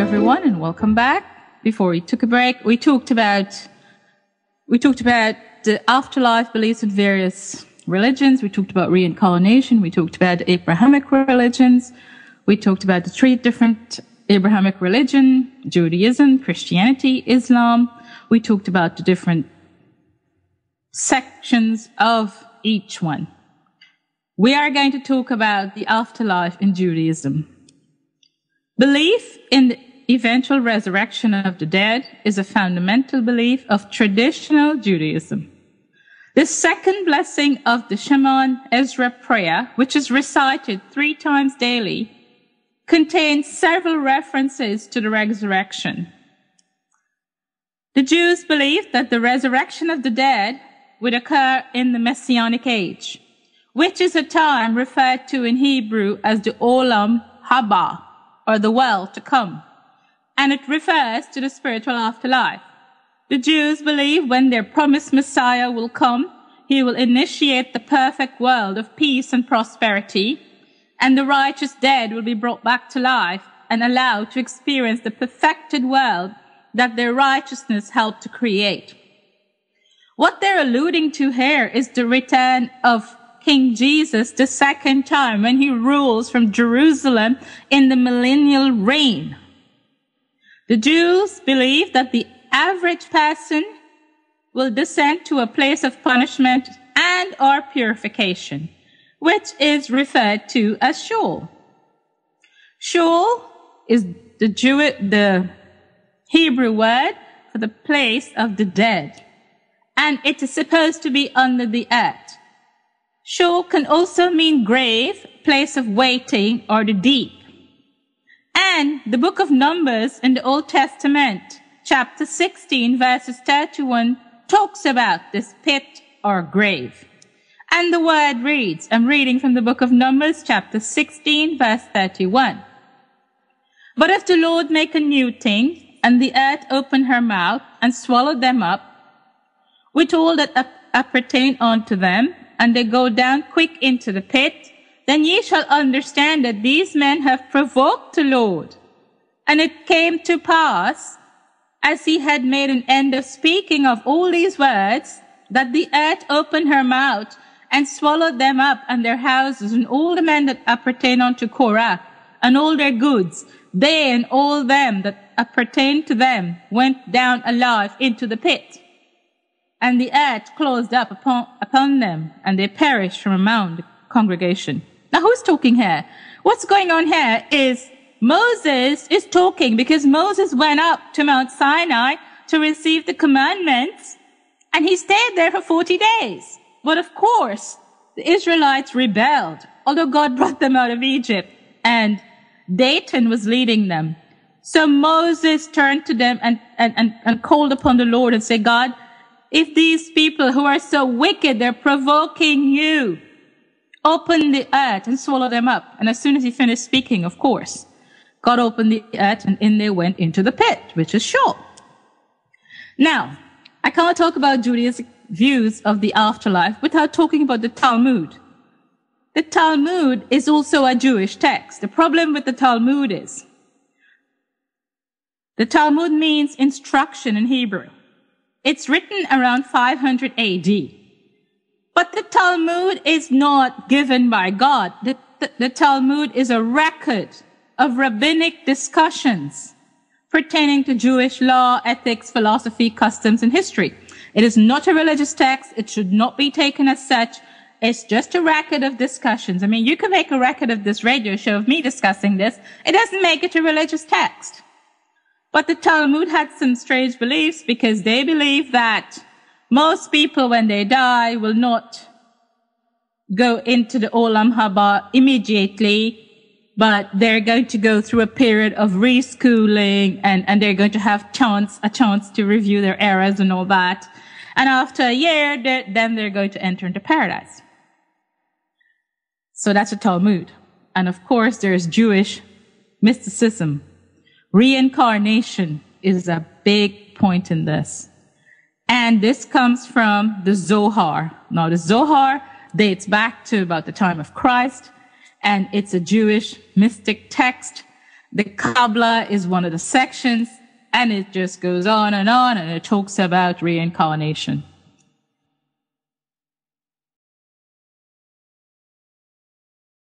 everyone, and welcome back. Before we took a break, we talked about the afterlife beliefs of various religions. We talked about reincarnation. We talked about Abrahamic religions. We talked about the three different Abrahamic religion: Judaism, Christianity, Islam. We talked about the different sections of each one. We are going to talk about the afterlife in Judaism. Belief in the eventual resurrection of the dead is a fundamental belief of traditional Judaism. The second blessing of the Shema Ezra prayer, which is recited 3 times daily, contains several references to the resurrection. The Jews believed that the resurrection of the dead would occur in the Messianic age, which is a time referred to in Hebrew as the Olam Haba, or the world to come, and it refers to the spiritual afterlife. The Jews believe when their promised Messiah will come, he will initiate the perfect world of peace and prosperity, and the righteous dead will be brought back to life and allowed to experience the perfected world that their righteousness helped to create. What they're alluding to here is the return of King Jesus the second time when he rules from Jerusalem in the millennial reign. The Jews believe that the average person will descend to a place of punishment and or purification, which is referred to as Sheol. Sheol is the Hebrew word for the place of the dead, and it is supposed to be under the earth. Sheol can also mean grave, place of waiting, or the deep. And the book of Numbers in the Old Testament, chapter 16, verses 31, talks about this pit or grave. And the word reads, I'm reading from the book of Numbers, chapter 16, verse 31. But if the Lord make a new thing, and the earth open her mouth, and swallow them up, with all that appertain unto them, and they go down quick into the pit, then ye shall understand that these men have provoked the Lord. And it came to pass, as he had made an end of speaking of all these words, that the earth opened her mouth and swallowed them up and their houses and all the men that appertain unto Korah and all their goods. They and all them that appertained to them went down alive into the pit. And the earth closed up upon them, and they perished from among the congregation. Now, who's talking here? What's going on here is Moses is talking because Moses went up to Mount Sinai to receive the commandments, and he stayed there for 40 days. But of course, the Israelites rebelled, although God brought them out of Egypt, and Dathan was leading them. So Moses turned to them and called upon the Lord and said, God, if these people who are so wicked, they're provoking you, open the earth and swallow them up. And as soon as he finished speaking, of course, God opened the earth and in they went into the pit, which is Sheol. Now, I can't talk about Judaistic views of the afterlife without talking about the Talmud. The Talmud is also a Jewish text. The problem with the Talmud is the Talmud means instruction in Hebrew. It's written around 500 AD. But the Talmud is not given by God. The Talmud is a record of rabbinic discussions pertaining to Jewish law, ethics, philosophy, customs, and history. It is not a religious text. It should not be taken as such. It's just a record of discussions. I mean, you can make a record of this radio show of me discussing this. It doesn't make it a religious text. But the Talmud had some strange beliefs because they believe that most people, when they die, will not go into the Olam Haba immediately, but they're going to go through a period of reschooling and they're going to have a chance to review their errors and all that. And after a year, then they're going to enter into paradise. So that's a Talmud. And of course, there's Jewish mysticism. Reincarnation is a big point in this. And this comes from the Zohar. Now, the Zohar dates back to about the time of Christ, and it's a Jewish mystic text The Kabbalah is one of the sections, and it just goes on and it talks about reincarnation.